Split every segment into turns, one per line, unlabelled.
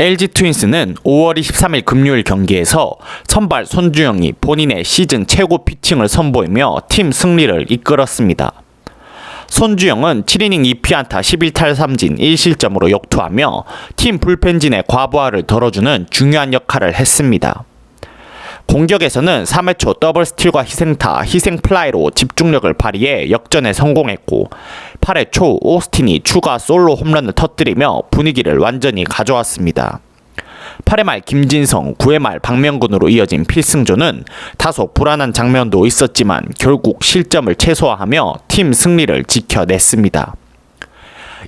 LG 트윈스는 5월 23일 금요일 경기에서 선발 손주영이 본인의 시즌 최고 피칭을 선보이며 팀 승리를 이끌었습니다. 손주영은 7이닝 2피안타 11탈 3진 1실점으로 역투하며 팀 불펜진의 과부하를 덜어주는 중요한 역할을 했습니다. 공격에서는 3회 초 더블 스틸과 희생타, 희생플라이로 집중력을 발휘해 역전에 성공했고 8회 초 오스틴이 추가 솔로 홈런을 터뜨리며 분위기를 완전히 가져왔습니다. 8회 말 김진성, 9회 말 박명근으로 이어진 필승조는 다소 불안한 장면도 있었지만 결국 실점을 최소화하며 팀 승리를 지켜냈습니다.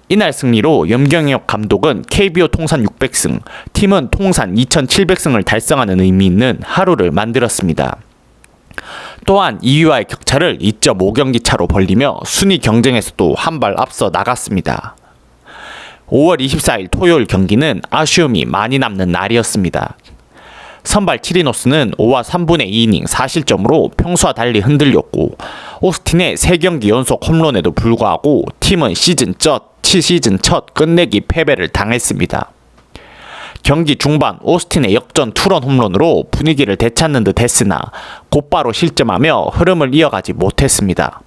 이날 승리로 염경엽 감독은 KBO 통산 600승, 팀은 통산 2700승을 달성하는 의미 있는 하루를 만들었습니다. 또한 2위와의 격차를 2.5경기 차로 벌리며 순위 경쟁에서도 한 발 앞서 나갔습니다. 5월 24일 토요일 경기는 아쉬움이 많이 남는 날이었습니다. 선발 치리노스는 5와 3분의 2이닝 4실점으로 평소와 달리 흔들렸고 오스틴의 3경기 연속 홈런에도 불구하고 팀은 시즌 첫 끝내기 패배를 당했습니다. 경기 중반 오스틴의 역전 투런 홈런으로 분위기를 되찾는 듯 했으나 곧바로 실점하며 흐름을 이어가지 못했습니다.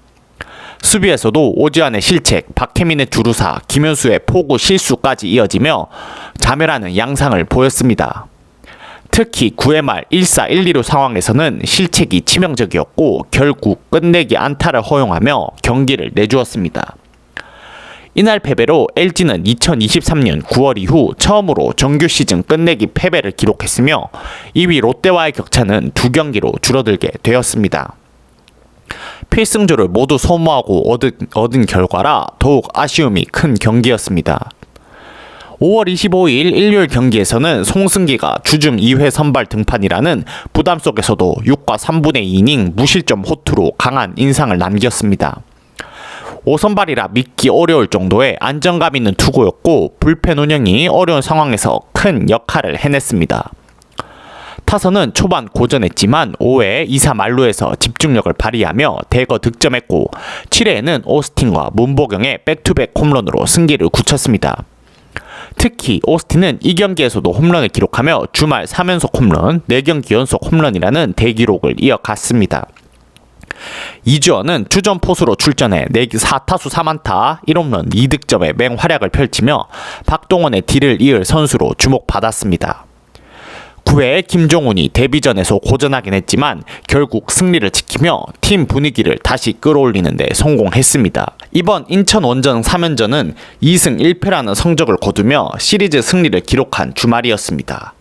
수비에서도 오지환의 실책, 박혜민의 주루사, 김현수의 포구 실수까지 이어지며 자멸하는 양상을 보였습니다. 특히 9회 말 1사 1, 2루 상황에서는 실책이 치명적이었고 결국 끝내기 안타를 허용하며 경기를 내주었습니다. 이날 패배로 LG는 2023년 9월 이후 처음으로 정규 시즌 끝내기 패배를 기록했으며 2위 롯데와의 격차는 2경기로 줄어들게 되었습니다. 필승조를 모두 소모하고 얻은 결과라 더욱 아쉬움이 큰 경기였습니다. 5월 25일 일요일 경기에서는 송승기가 주중 2회 선발 등판이라는 부담 속에서도 6과 3분의 2이닝 무실점 호투로 강한 인상을 남겼습니다. 5선발이라 믿기 어려울 정도의 안정감 있는 투구였고 불펜 운영이 어려운 상황에서 큰 역할을 해냈습니다. 타선은 초반 고전했지만 5회 2사 만루에서 집중력을 발휘하며 대거 득점했고 7회에는 오스틴과 문보경의 백투백 홈런으로 승기를 굳혔습니다. 특히 오스틴은 이 경기에서도 홈런을 기록하며 주말 3연속 홈런, 4경기 연속 홈런이라는 대기록을 이어갔습니다. 이주원은 주전 포수로 출전해 4타수 3안타 1홈런 2득점의 맹활약을 펼치며 박동원의 뒤를 이을 선수로 주목받았습니다. 9회 김종훈이 데뷔전에서 고전하긴 했지만 결국 승리를 지키며 팀 분위기를 다시 끌어올리는 데 성공했습니다. 이번 인천 원정 3연전은 2승 1패라는 성적을 거두며 시리즈 승리를 기록한 주말이었습니다.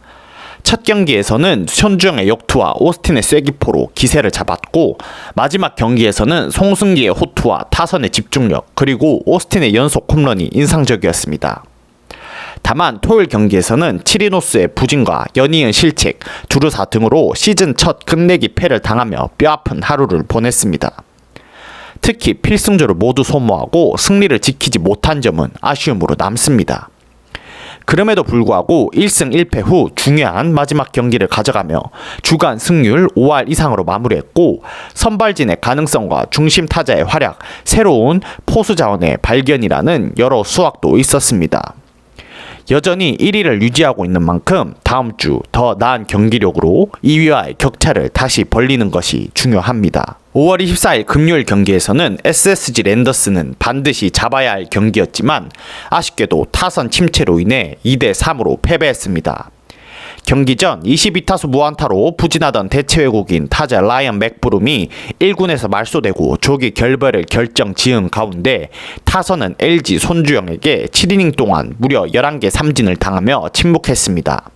첫 경기에서는 손주영의 역투와 오스틴의 쐐기포로 기세를 잡았고 마지막 경기에서는 송승기의 호투와 타선의 집중력 그리고 오스틴의 연속 홈런이 인상적이었습니다. 다만 토요일 경기에서는 치리노스의 부진과 연이은 실책, 주루사 등으로 시즌 첫 끝내기 패를 당하며 뼈아픈 하루를 보냈습니다. 특히 필승조를 모두 소모하고 승리를 지키지 못한 점은 아쉬움으로 남습니다. 그럼에도 불구하고 1승 1패 후 중요한 마지막 경기를 가져가며 주간 승률 5할 이상으로 마무리했고 선발진의 가능성과 중심 타자의 활약, 새로운 포수 자원의 발견이라는 여러 수확도 있었습니다. 여전히 1위를 유지하고 있는 만큼 다음 주 더 나은 경기력으로 2위와의 격차를 다시 벌리는 것이 중요합니다. 5월 24일 금요일 경기에서는 SSG 랜더스는 반드시 잡아야 할 경기였지만 아쉽게도 타선 침체로 인해 2대3으로 패배했습니다. 경기 전 22타수 무안타로 부진하던 대체 외국인 타자 라이언 맥브룸이 1군에서 말소되고 조기 결별을 결정 지은 가운데 타선은 LG 손주영에게 7이닝 동안 무려 11개 삼진을 당하며 침묵했습니다.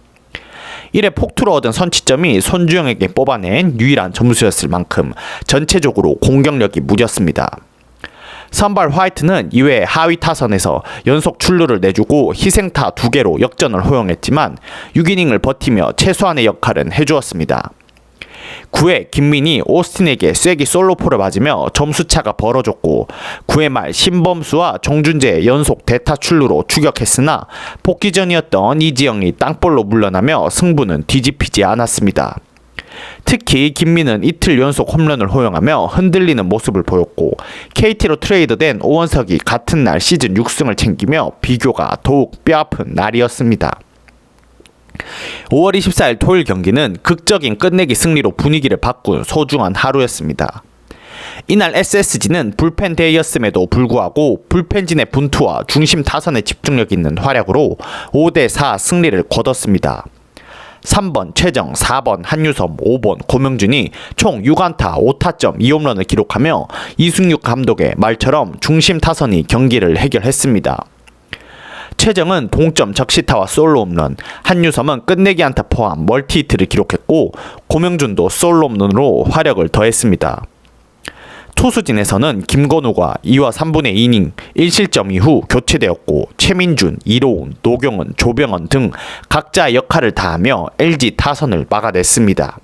이래 폭투로 얻은 선취점이 손주영에게 뽑아낸 유일한 점수였을 만큼 전체적으로 공격력이 무뎠습니다. 선발 화이트는 이외에 하위 타선에서 연속 출루를 내주고 희생타 2개로 역전을 허용했지만 6이닝을 버티며 최소한의 역할은 해주었습니다. 9회 김민이 오스틴에게 쐐기 솔로포를 맞으며 점수차가 벌어졌고 9회 말 신범수와 정준재의 연속 대타 출루로 추격했으나 복귀전이었던 이지영이 땅볼로 물러나며 승부는 뒤집히지 않았습니다. 특히 김민은 이틀 연속 홈런을 허용하며 흔들리는 모습을 보였고 KT로 트레이드된 오원석이 같은 날 시즌 6승을 챙기며 비교가 더욱 뼈아픈 날이었습니다. 5월 24일 토요일 경기는 극적인 끝내기 승리로 분위기를 바꾼 소중한 하루였습니다. 이날 SSG는 불펜 대회였음에도 불구하고 불펜진의 분투와 중심 타선의 집중력 있는 활약으로 5대4 승리를 거뒀습니다. 3번 최정, 4번 한유섬, 5번 고명준이 총 6안타 5타점 2홈런을 기록하며 이승육 감독의 말처럼 중심 타선이 경기를 해결했습니다. 최정은 동점 적시타와 솔로 홈런, 한유섬은 끝내기 안타 포함 멀티히트를 기록했고 고명준도 솔로 홈런으로 화력을 더했습니다. 투수진에서는 김건우가 2와 3분의 2이닝 1실점 이후 교체되었고 최민준, 이로운, 노경은, 조병헌 등 각자의 역할을 다하며 LG 타선을 막아냈습니다.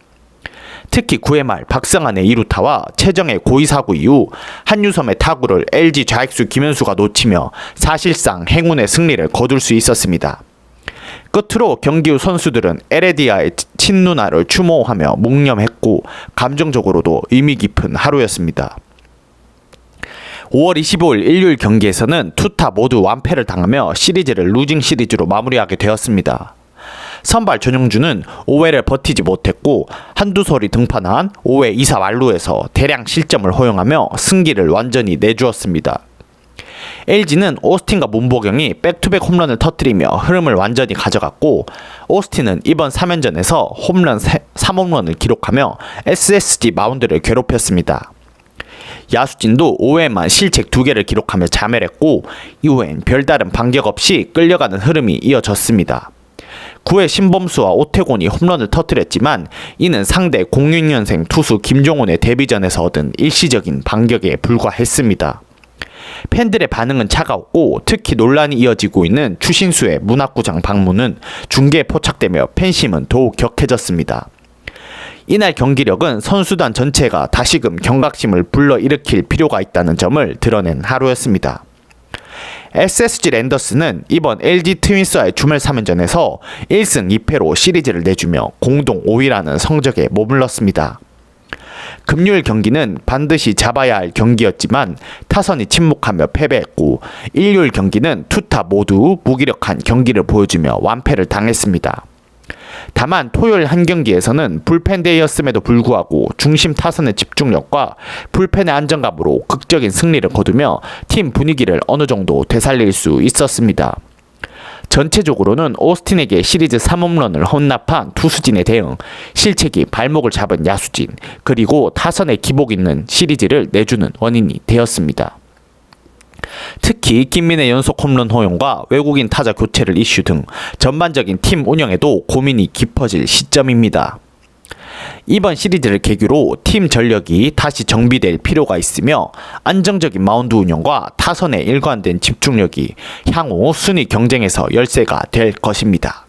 특히 9회 말 박성환의 2루타와 최정의 고의사구 이후 한유섬의 타구를 LG 좌익수 김현수가 놓치며 사실상 행운의 승리를 거둘 수 있었습니다. 끝으로 경기 후 선수들은 에레디아의 친누나를 추모하며 묵념했고 감정적으로도 의미 깊은 하루였습니다. 5월 25일 일요일 경기에서는 투타 모두 완패를 당하며 시리즈를 루징 시리즈로 마무리하게 되었습니다. 선발 전용준은 5회를 버티지 못했고 한두 솔이 등판한 5회 2사 만루에서 대량 실점을 허용하며 승기를 완전히 내주었습니다. LG는 오스틴과 문보경이 백투백 홈런을 터뜨리며 흐름을 완전히 가져갔고 오스틴은 이번 3연전에서 홈런 3홈런을 기록하며 SSG 마운드를 괴롭혔습니다. 야수진도 5회만 실책 2개를 기록하며 자멸했고 이후엔 별다른 반격 없이 끌려가는 흐름이 이어졌습니다. 9회 신범수와 오태곤이 홈런을 터뜨렸지만 이는 상대 06년생 투수 김종훈의 데뷔전에서 얻은 일시적인 반격에 불과했습니다. 팬들의 반응은 차가웠고 특히 논란이 이어지고 있는 추신수의 문학구장 방문은 중계에 포착되며 팬심은 더욱 격해졌습니다. 이날 경기력은 선수단 전체가 다시금 경각심을 불러일으킬 필요가 있다는 점을 드러낸 하루였습니다. SSG 랜더스는 이번 LG 트윈스와의 주말 3연전에서 1승 2패로 시리즈를 내주며 공동 5위라는 성적에 머물렀습니다. 금요일 경기는 반드시 잡아야 할 경기였지만 타선이 침묵하며 패배했고 일요일 경기는 투타 모두 무기력한 경기를 보여주며 완패를 당했습니다. 다만 토요일 한 경기에서는 불펜 대회였음에도 불구하고 중심 타선의 집중력과 불펜의 안정감으로 극적인 승리를 거두며 팀 분위기를 어느 정도 되살릴 수 있었습니다. 전체적으로는 오스틴에게 시리즈 3홈런을 헌납한 투수진의 대응, 실책이 발목을 잡은 야수진, 그리고 타선의 기복 있는 시리즈를 내주는 원인이 되었습니다. 특히 김민의 연속 홈런 허용과 외국인 타자 교체를 이슈 등 전반적인 팀 운영에도 고민이 깊어질 시점입니다. 이번 시리즈를 계기로 팀 전력이 다시 정비될 필요가 있으며 안정적인 마운드 운영과 타선의 일관된 집중력이 향후 순위 경쟁에서 열쇠가 될 것입니다.